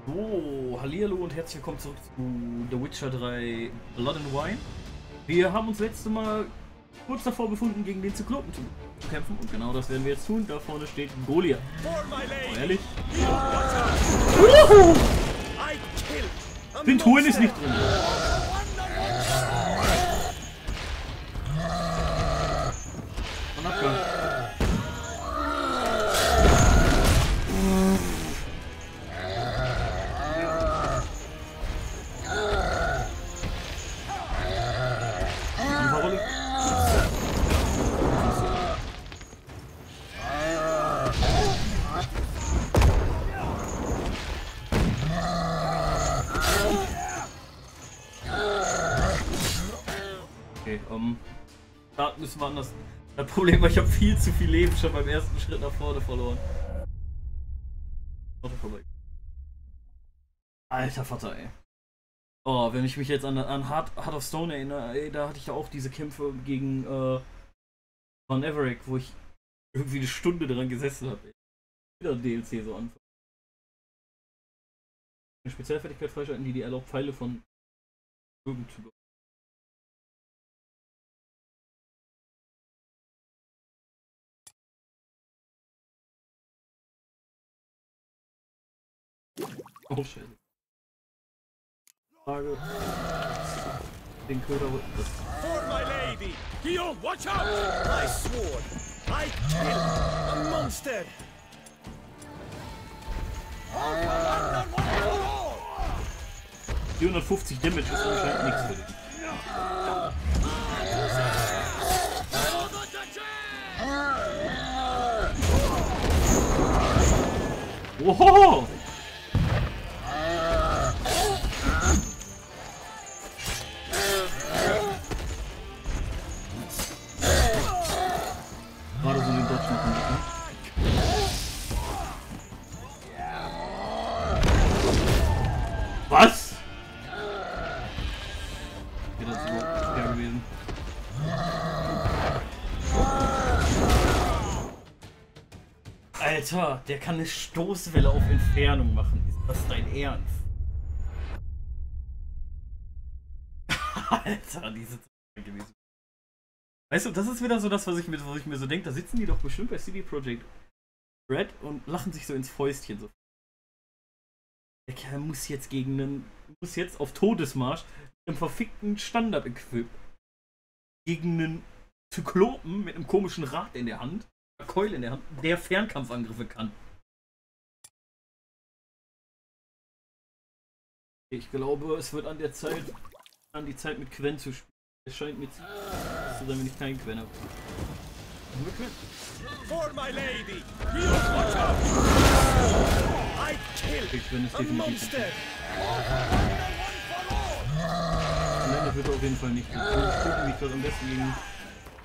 So, hallihallo und herzlich willkommen zurück zu The Witcher 3 Blood and Wine. Wir haben uns letztes Mal kurz davor befunden, gegen den Zyklopen zu kämpfen und genau das werden wir jetzt tun. Da vorne steht Goliath. Oh, ehrlich? Den Truhen ist nicht drin. Und Abgang. Da müssen wir anders. Das Problem war, ich habe viel zu viel Leben schon beim ersten Schritt nach vorne verloren. Alter Vater, ey. Oh, wenn ich mich jetzt an Heart of Stone erinnere, ey, da hatte ich ja auch diese Kämpfe gegen Van Everett, wo ich irgendwie eine Stunde dran gesessen habe. Wieder ein DLC so anfangen. Eine Spezialfertigkeit freischalten, die erlaubt, Pfeile von Bögen zu bekommen. Oh shit. Frage. Den Köder. For my lady! Guillaume, watch out! My sword! I kill a monster! 450 Damage ist anscheinend nichts für dich. Ohoho! Gerade so den Dodge machen, ne? Was? Ja, das ist überhaupt nicht fair gewesen. Alter, der kann eine Stoßwelle auf Entfernung machen. Ist das dein Ernst? Alter, diese Zeit gewesen. Weißt du, das ist wieder so das, was ich mir so denke. Da sitzen die doch bestimmt bei CD Projekt Red und lachen sich so ins Fäustchen. So. Der Kerl muss jetzt auf Todesmarsch im verfickten Standard-Equip gegen einen Zyklopen mit einem komischen Rad in der Hand, einer Keule in der Hand, der Fernkampfangriffe kann. Ich glaube, es wird an die Zeit mit Quen zu spielen. Es scheint mir zu sein, wenn ich keinen Quen habe. Haben wir Quen? For my lady! Watch out! I kill a monster! Am Ende wird er auf jeden Fall nicht. Ich gucke mich dort am besten gegen.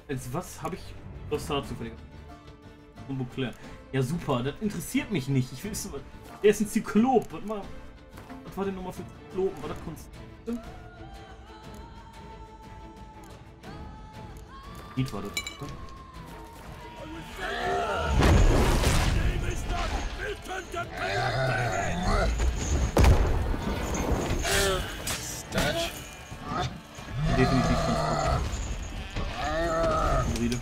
Als was habe ich das da zufällig? Ja super, das interessiert mich nicht. Ich will wissen, der ist ein Zyklop. Was war denn nochmal für Zyklopen? War das Konstant? Lied war das. Definitiv Konstrukt. Rede.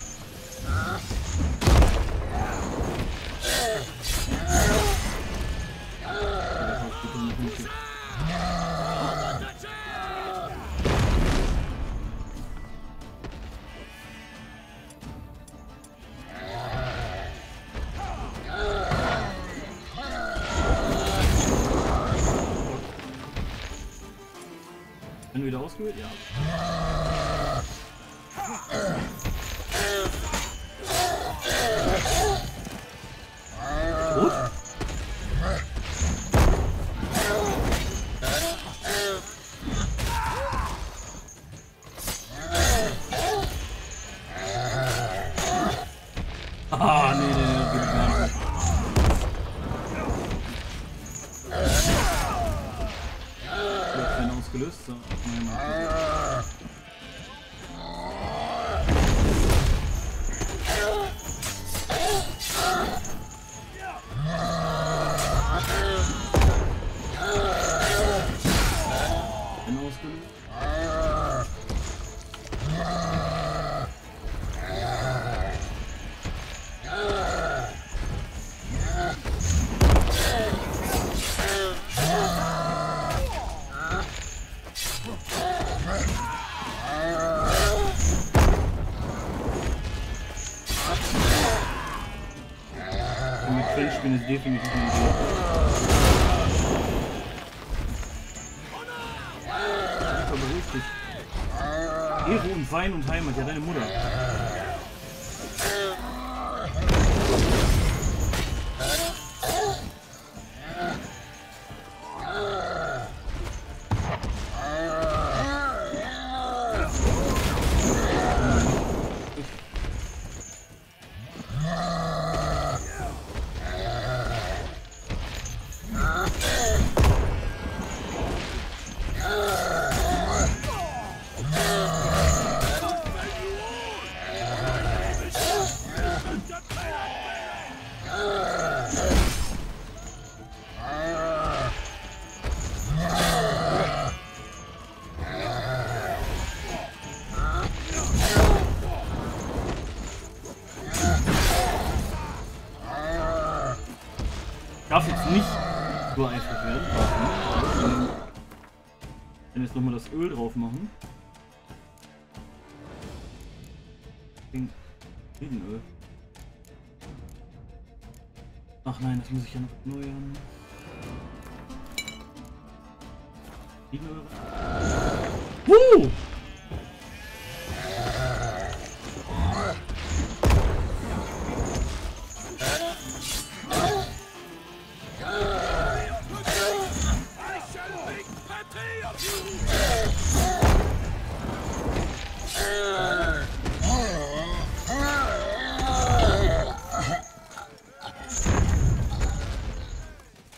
Bin wieder ausgewählt? Ja. Gut. Ah, nee, das geht gar nicht. Ausgelöst. So. ist definitiv eine Idee. Beruhig dich. Ehre und Wein und Heimat, ja deine Mutter. Darf jetzt nicht so einfach werden. Dann jetzt nochmal das Öl drauf machen. Öl. Ach nein, das muss ich ja noch erneuern. Öl.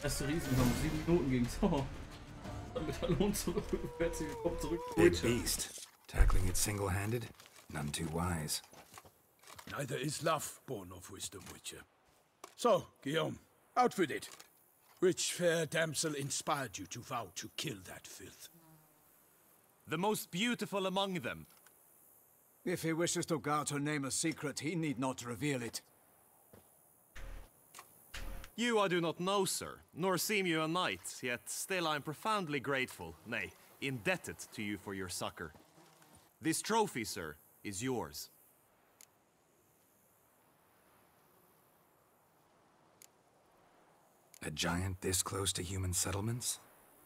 Erste Riesenkampf, 7 Minuten ging's. Oh. Damit Hallo zurück. Herzlich willkommen zurück. Big beast. Tackling it single-handed? None too wise. Neither is love born of wisdom, Witcher. So, Guillaume, out with it. Which fair damsel inspired you to vow to kill that filth? The most beautiful among them. If he wishes to guard her name a secret, he need not reveal it. You I do not know, sir, nor seem you a knight, yet still I am profoundly grateful, nay, indebted to you for your succor. This trophy, sir, is yours. A giant this close to human settlements?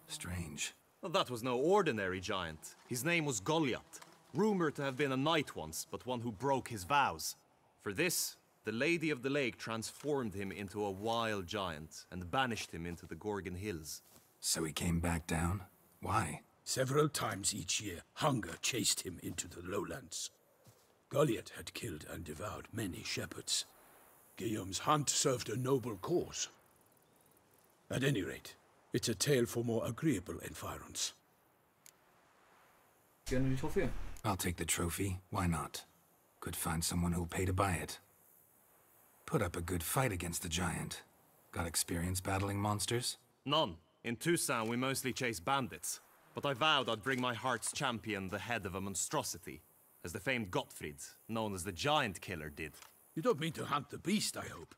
Strange. Well, that was no ordinary giant. His name was Goliath, rumored to have been a knight once, but one who broke his vows. For this, the Lady of the Lake transformed him into a wild giant and banished him into the Gorgon Hills. So he came back down? Why? Several times each year, hunger chased him into the lowlands. Goliath had killed and devoured many shepherds. Guillaume's hunt served a noble cause. At any rate, it's a tale for more agreeable environs. Gerne die Trophäe. I'll take the trophy. Why not? Could find someone who'll pay to buy it. Put up a good fight against the giant. Got experience battling monsters? None. In Toussaint we mostly chase bandits. But I vowed I'd bring my heart's champion the head of a monstrosity, as the famed Gottfried, known as the Giant Killer, did. You don't mean to hunt the beast, I hope.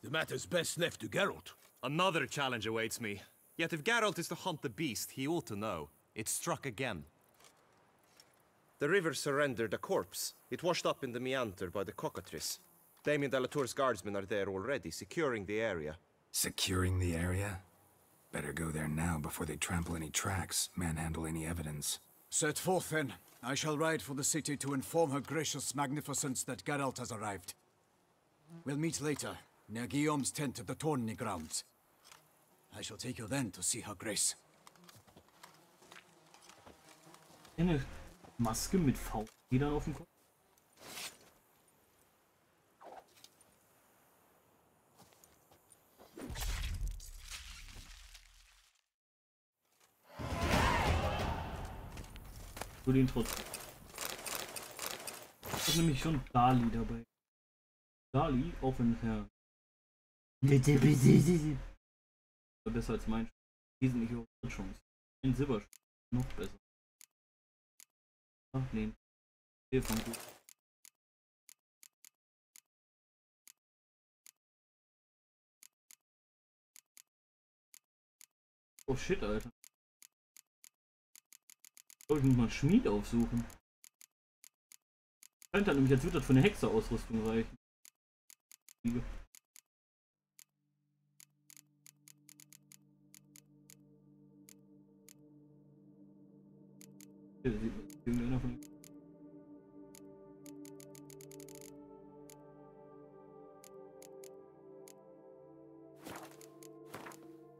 The matter's best left to Geralt. Another challenge awaits me. Yet if Geralt is to hunt the beast, he ought to know. It struck again. The river surrendered a corpse. It washed up in the meander by the cockatrice. Damien de la Tour's guardsmen are there already, securing the area. Securing the area? Better go there now before they trample any tracks, manhandle any evidence. Set forth then. I shall ride for the city to inform her gracious magnificence that Geralt has arrived. We'll meet later, near Guillaume's tent at the Tourney grounds. I shall take you then to see her grace. Eine Maske mit V-Federn auf dem Kopf. So den Trotz. Das ist nämlich schon Dali dabei. Dali, auch wenn es ja besser als mein wesentlich Chance. Ein Silber noch besser. Ach nee. Hier von gut. Oh shit, Alter. Ich muss mal einen Schmied aufsuchen. Scheint dann nämlich, als würde das für eine Hexe-Ausrüstung reichen. Hier sieht man irgendeiner von den.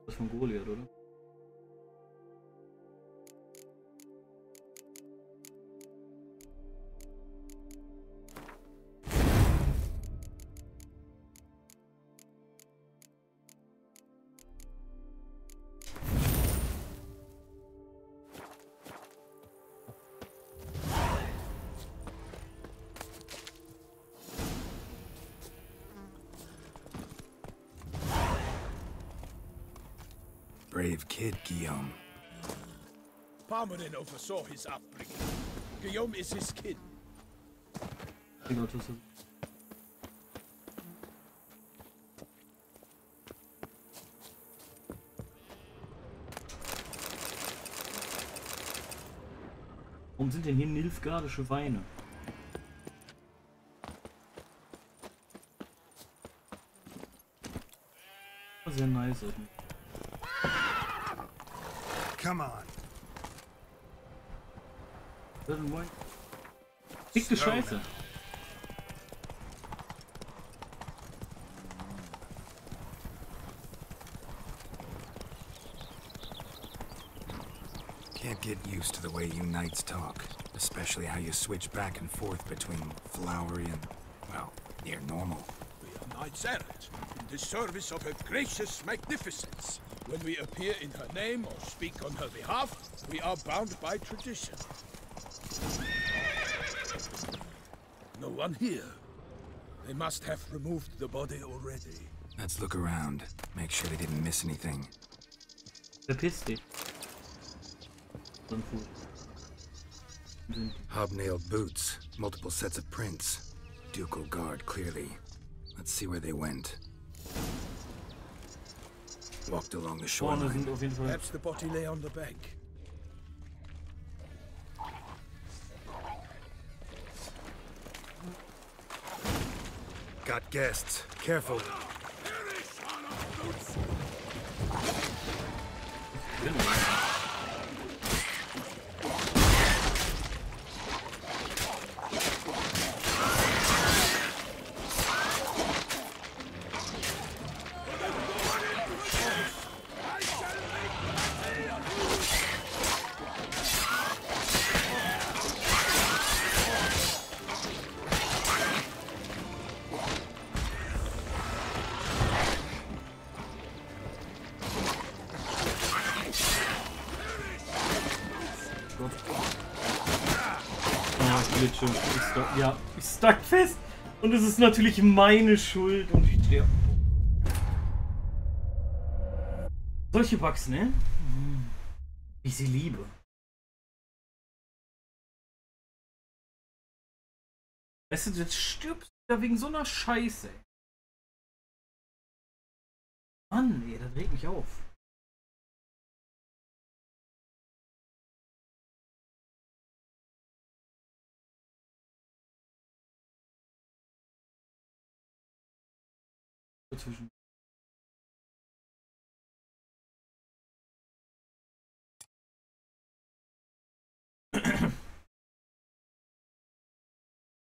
Das ist von Goliath, oder? Brave kid, Guillaume. Parmanin oversaw his upbringing. Guillaume is his kin. Warum sind denn hier nilfgaardische Weine? Sehr nice. Come on. Dickte Scheiße. Can't get used to the way you knights talk, especially how you switch back and forth between flowery and, well, near normal. We are knights errant, in the service of her gracious magnificence. When we appear in her name or speak on her behalf, we are bound by tradition. No one here. They must have removed the body already. Let's look around, make sure they didn't miss anything. Verpiss dich. Hobnailed boots, multiple sets of prints. Ducal guard, clearly. Let's see where they went. Walked along the shoreline. Perhaps the body lay on the bank. Got guests. Careful. Ja, ich stuck fest und es ist natürlich meine Schuld und ich sterbe. Solche Bugs, ne? Wie ich sie liebe. Weißt du, jetzt stirbst du da wegen so einer Scheiße. Mann, ey, das regt mich auf. Dazwischen.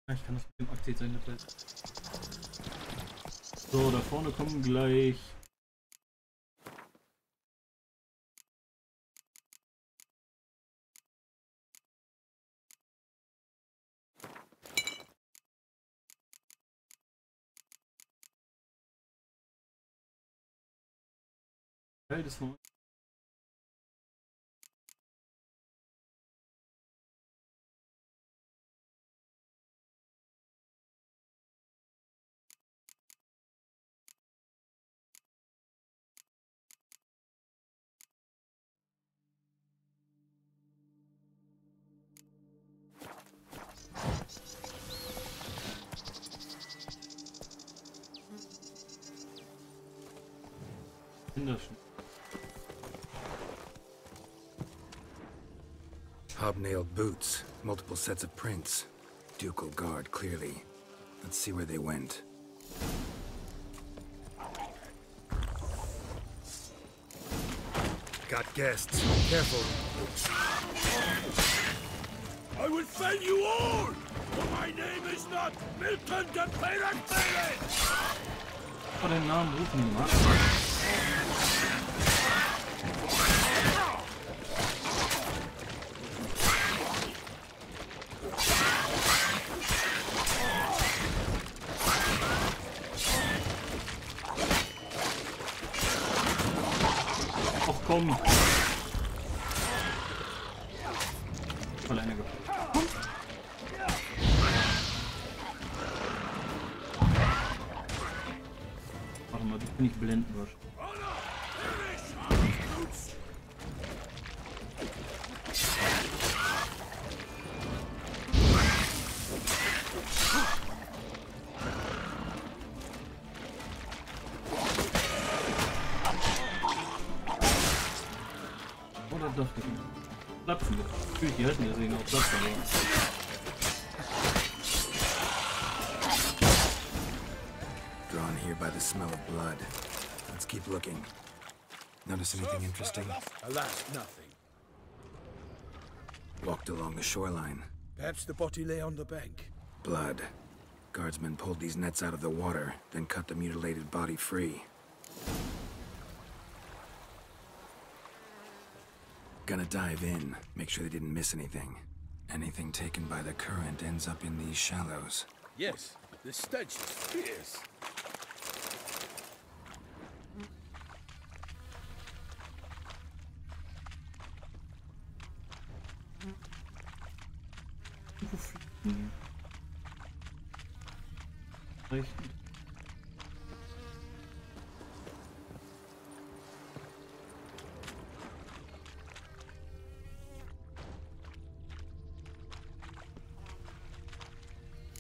Ich kann das mit dem Aktiv sein, das heißt. So, da vorne kommen gleich. Das von Hinterschen. Hobnailed boots, multiple sets of prints. Ducal guard, clearly. Let's see where they went. Got guests. Careful. I will fell you all! For my name is not Milton de Perakbele! Oh, den Namen rufen wir mal. Och komm! Alleine gepackt. Warte mal, das bin ich blenden wird. Oder doch nicht. Platzen wird. Natürlich, die halten deswegen auch Platz, aber. Drawn here by the smell of blood. Let's keep looking. Notice anything interesting? Alas, nothing. Walked along the shoreline. Perhaps the body lay on the bank. Blood. Guardsmen pulled these nets out of the water, then cut the mutilated body free. Gonna dive in, make sure they didn't miss anything. Anything taken by the current ends up in these shallows. Yes, the stench is fierce.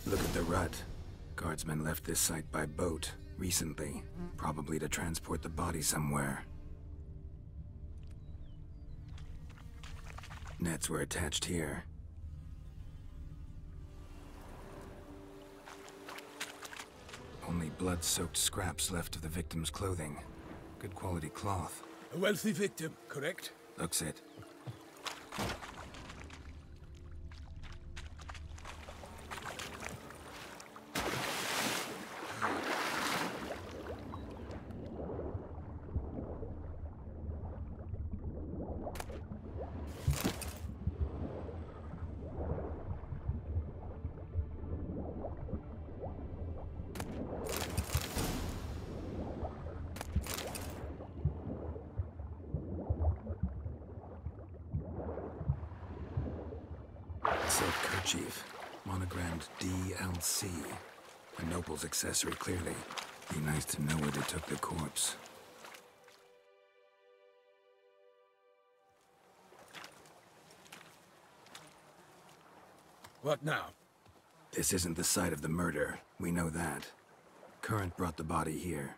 Look at the rut. Guardsmen left this site by boat recently, probably to transport the body somewhere. Nets were attached here. Only blood-soaked scraps left of the victim's clothing. Good quality cloth. A wealthy victim, correct? Looks it. Silk kerchief, monogrammed DLC. A noble's accessory, clearly. Be nice to know where they took the corpse. What now? This isn't the site of the murder. We know that. Current brought the body here.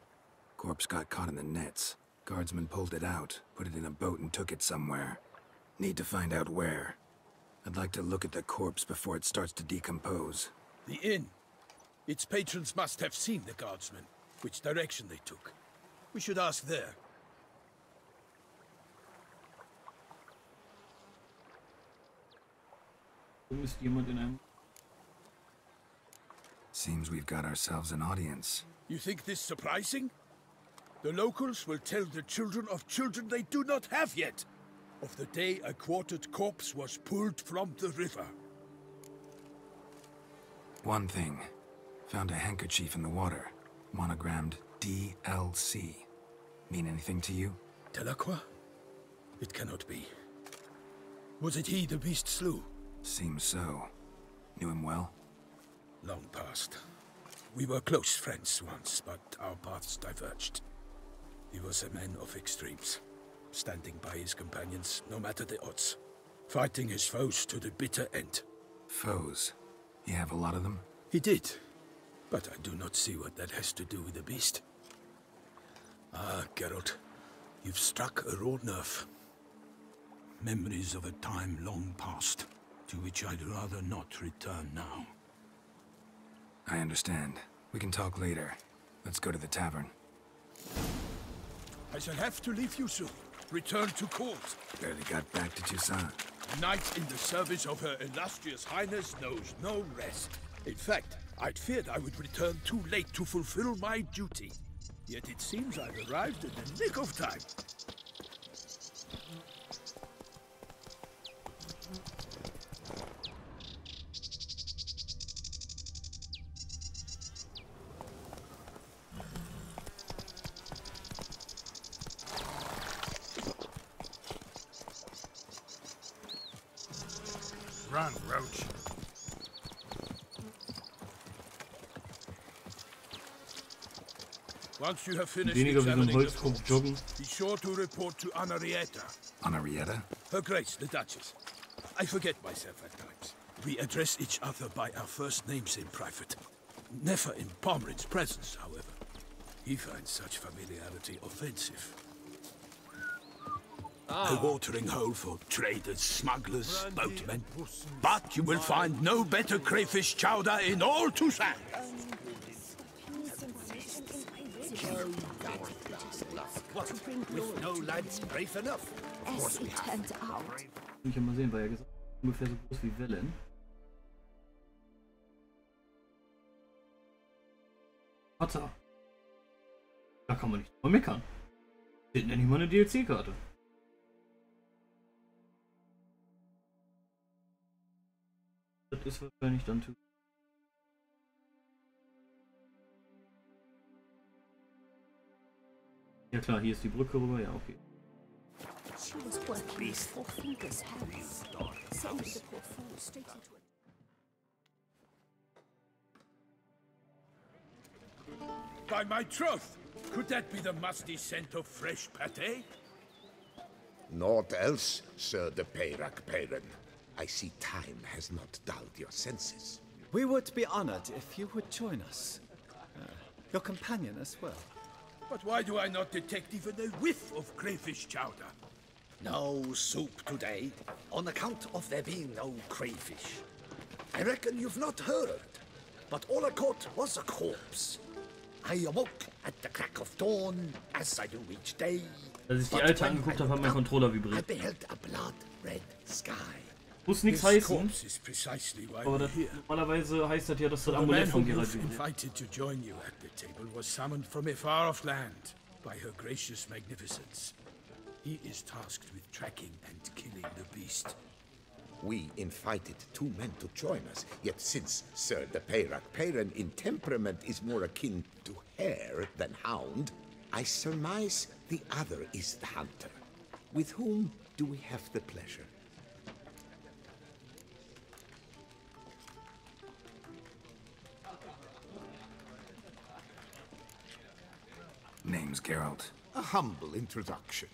Corpse got caught in the nets. Guardsmen pulled it out, put it in a boat and took it somewhere. Need to find out where. I'd like to look at the corpse before it starts to decompose. The inn. Its patrons must have seen the guardsmen, which direction they took. We should ask there. Ist jemand in einem. Seems we've got ourselves an audience. You think this surprising? The locals will tell the children of children they do not have yet, of the day a quartered corpse was pulled from the river. One thing. Found a handkerchief in the water. Monogrammed DLC. Mean anything to you? Delacroix? It cannot be. Was it he the beast slew? Seems so. Knew him well? Long past. We were close friends once, but our paths diverged. He was a man of extremes, standing by his companions no matter the odds, fighting his foes to the bitter end. Foes? You have a lot of them? He did, but I do not see what that has to do with the beast. Ah, Geralt, you've struck a raw nerve. Memories of a time long past, to which I'd rather not return now. I understand. We can talk later. Let's go to the tavern. I shall have to leave you soon. Return to court. Barely got back to Toussaint. A knight in the service of Her Illustrious Highness knows no rest. In fact, I'd feared I would return too late to fulfill my duty. Yet it seems I've arrived in the nick of time. Run, Roach. Once you have finished Weniger wie so ein examining the Holzkopf corpse, joggen. be sure to report to Henrietta. Henrietta? Her Grace, the Duchess. I forget myself at times. We address each other by our first names in private. Never in Pomerin's presence, however. He finds such familiarity offensive. A watering hole for traders, smugglers, boatmen. But you will find no better crayfish chowder in all Toussaint. What? With no lads brave enough? As it turned out. Ich mal sehen, weil er gesagt ungefähr so groß wie Wellen. Vater. Da kann man nicht mal meckern. Den nenne ich mal eine DLC-Karte. Das ist wahrscheinlich dann zu. Ja klar, hier ist die Brücke rüber, ja okay. She was working with 4 fingers hands, sending the portfolio straight into it. By my troth, could that be the musty scent of fresh pâté? Naught else, Sir de Peyrac-Peyren. I see time has not dulled your senses. We would be honored if you would join us. Your companion as well. But why do I not detect even a whiff of crayfish chowder? No soup today, on account of there being no crayfish. I reckon you've not heard, but all I caught was a corpse. I awoke at the crack of dawn, as I do each day. Als ich die alte angeguckt habe, hat mein Controller I vibriert. beheld a blood-red sky. Muss nichts This heißen, corpse is precisely why aber we're das, here. normalerweise heißt das ja, dass das The man Amulett who von Geralt you've vibriert. invited to join you at the table was summoned from a far-off land by her gracious magnificence. He is tasked with tracking and killing the beast. We invited 2 men to join us, yet since Sir de Peyrac-Peyren in temperament is more akin to hare than hound, I surmise the other is the hunter. With whom do we have the pleasure? Name's Geralt. A humble introduction.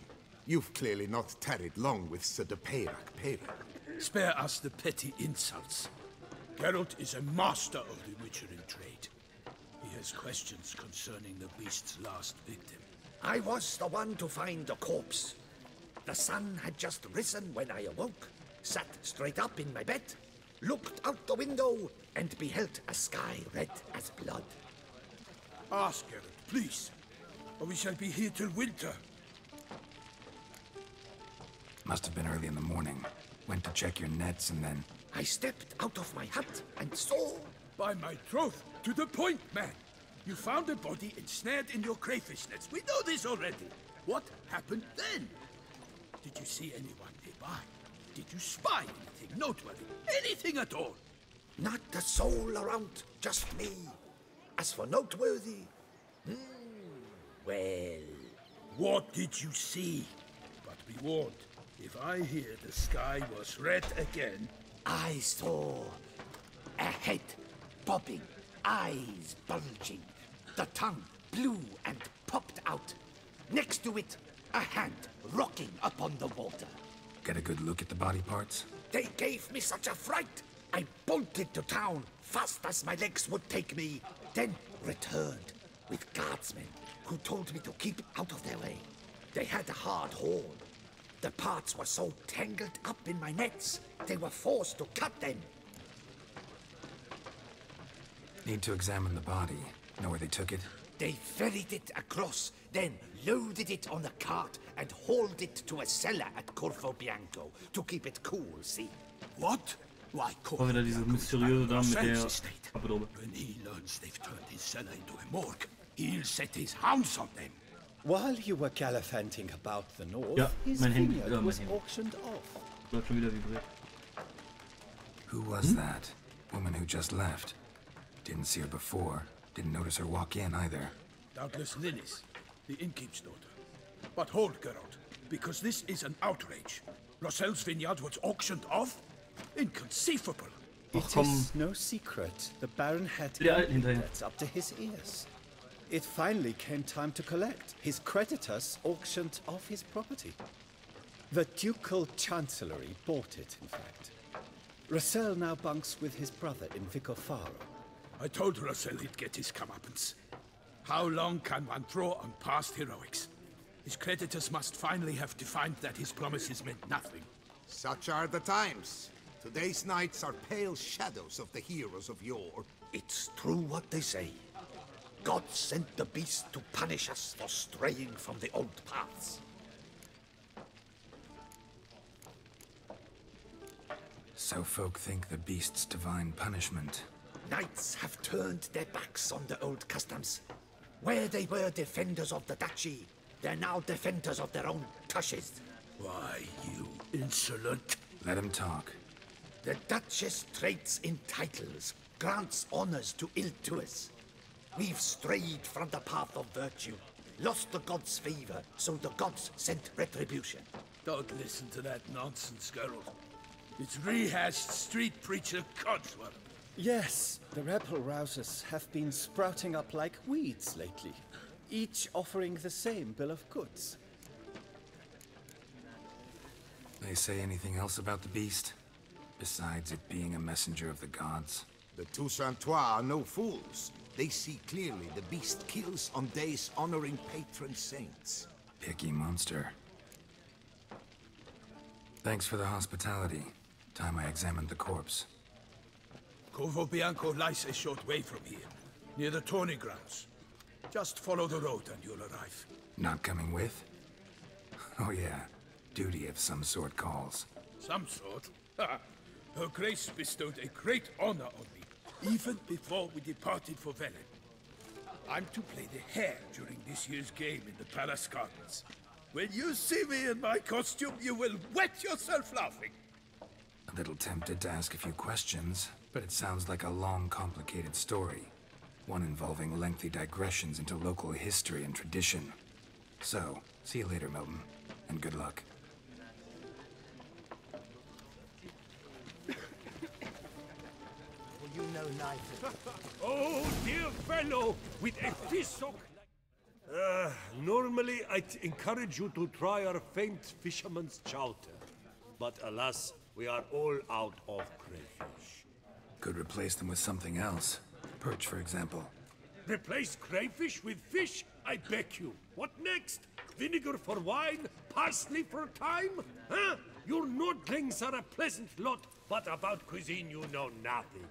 You've clearly not tarried long with Sir de Peyrac-Peyren. Spare us the petty insults. Geralt is a master of the witchering trade. He has questions concerning the beast's last victim. I was the one to find the corpse. The sun had just risen when I awoke, sat straight up in my bed, looked out the window, and beheld a sky red as blood. Ask Geralt, please, or we shall be here till winter. Must have been early in the morning. Went to check your nets and then... I stepped out of my hut and saw... By my troth, to the point, man. You found a body ensnared in your crayfish nets. We know this already. What happened then? Did you see anyone nearby? Did you spy anything noteworthy? Anything at all? Not a soul around, just me. As for noteworthy... well... What did you see? But be warned, if I hear the sky was red again... I saw a head bobbing, eyes bulging, the tongue blue and popped out. Next to it, a hand rocking upon the water. Get a good look at the body parts? They gave me such a fright. I bolted to town fast as my legs would take me, then returned with guardsmen who told me to keep out of their way. They had a hard haul. The parts were so tangled up in my nets, they were forced to cut them. Need to examine the body. Know where they took it? They ferried it across then loaded it on a cart and hauled it to a cellar at Corvo Bianco to keep it cool, see? What? Why, War wieder diese mysteriöse Dame mit der Kappe. When he learns they've turned his cellar into a morgue, he'll set his hounds on them. While you were gallivanting about the north, Ja, his mein Handy, vineyard mein was Handy. auctioned off. Bleibt schon wieder vibriert. Who was that? Woman who just left. Didn't see her before. Didn't notice her walk in either. Doubtless Lilith, the innkeep's daughter. But hold, Geralt, because this is an outrage. Roselle's vineyard was auctioned off? Inconceivable. It is no secret. The Baron had Der Alten hinterher. debts up to his ears. It finally came time to collect. His creditors auctioned off his property. The Ducal Chancellery bought it, in fact. Roselle now bunks with his brother in Vicofaro. I told Roselle he'd get his comeuppance. How long can one throw on past heroics? His creditors must finally have defined that his promises meant nothing. Such are the times. Today's knights are pale shadows of the heroes of yore. It's true what they say. God sent the beast to punish us for straying from the old paths. So folk think the beast's divine punishment. Knights have turned their backs on the old customs. Where they were defenders of the duchy, they're now defenders of their own tushes. Why, you insolent... Let him talk. The Duchess trades in titles, grants honors to ill-doers. We've strayed from the path of virtue, lost the gods' favor, so the gods sent retribution. Don't listen to that nonsense, Geralt. It's rehashed street preacher codsworth. Yes, the rebel rousers have been sprouting up like weeds lately, each offering the same bill of goods. They say anything else about the beast? Besides it being a messenger of the gods? The Toussaintois are no fools. They see clearly the beast kills on days honoring patron saints. Picky monster. Thanks for the hospitality. Time I examined the corpse. Corvo Bianco lies a short way from here, near the tourney grounds. Just follow the road and you'll arrive. Not coming with? Oh yeah, duty of some sort calls. Some sort? Her Grace bestowed a great honor on me, even before we departed for Wenn. I'm to play the hare during this year's game in the palace gardens. When you see me in my costume, you will wet yourself laughing. A little tempted to ask a few questions, but it sounds like a long, complicated story. One involving lengthy digressions into local history and tradition. So, see you later, Milton, and good luck. You know neither. Oh, dear fellow, with a fishhook like... normally I'd encourage you to try our famed fisherman's chowder. But alas, we are all out of crayfish. Could replace them with something else. Perch, for example. Replace crayfish with fish? I beg you. What next? Vinegar for wine? Parsley for thyme? Huh? Your nordlings are a pleasant lot, but about cuisine you know nothing.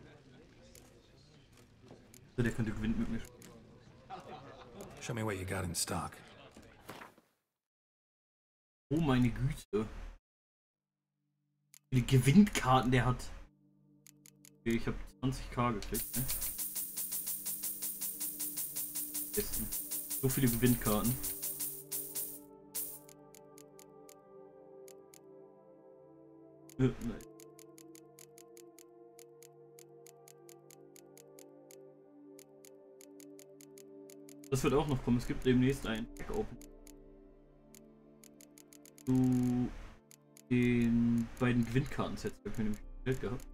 Der könnte gewinnen mit mir. Show me what you got in stock. Oh meine Güte. Wie viele Gewinnkarten der hat. Okay, ich habe 20.000 gekriegt. Ne? So viele Gewinnkarten. Nein. Das wird auch noch kommen. Es gibt demnächst ein Pack Open. Zu den beiden Gewinnkarten-Sets. Ich habe mir nämlich Geld gehabt.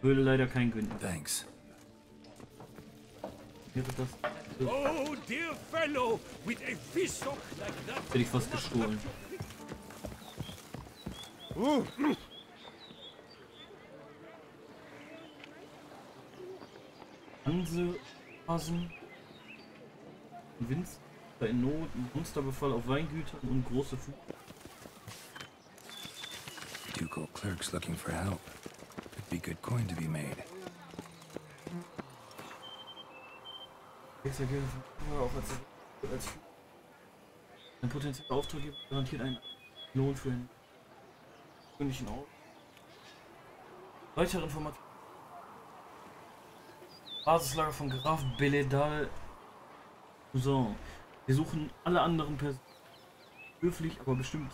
Würde leider kein Gewinn. Thanks. Wäre das. Oh, dear fellow, with a fishhook like that. Hätte ich fast gestohlen. Hanse, Hasen, Winz. in Not, ein Monsterbefall auf Weingütern und große Fuß. Ducal clerks looking for help. Could be good coin to be made. Auch als ein potenzieller Auftraggeber garantiert einen Lohn für einen gewöhnlichen Ort. Weitere Informationen. Basislager von Graf Beledal. So. Wir suchen alle anderen Personen. Höflich, aber bestimmt.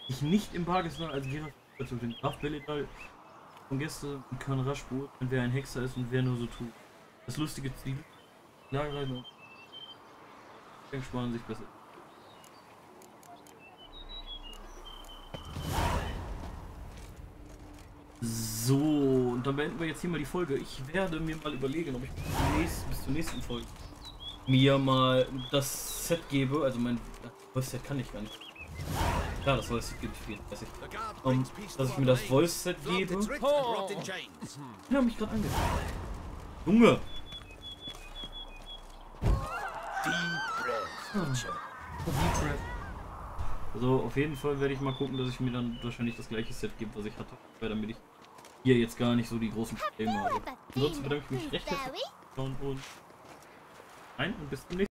Ich nicht im Basislager als Gerard dazu den Graf Beledal von Gäste und können rasch beurteilen, wer ein Hexer ist und wer nur so tut. Das lustige Ziel. Lagerreise und sparen sich besser. So, und dann beenden wir jetzt hier mal die Folge. Ich werde mir mal überlegen, ob ich bis zur nächsten Folge mir mal das Set gebe. Also mein Voice-Set kann ich gar nicht. Klar, das Voice-Set gibt es viel, weiß ich. Dass ich mir das Voice-Set gebe. Oh. Ich habe mich gerade angefangen. Junge! Also auf jeden Fall werde ich mal gucken, dass ich mir dann wahrscheinlich das gleiche Set gebe, was ich hatte, damit ich hier jetzt gar nicht so die großen Probleme habe. Ansonsten bedanke ich mich recht herzlich und bis zum nächsten Mal.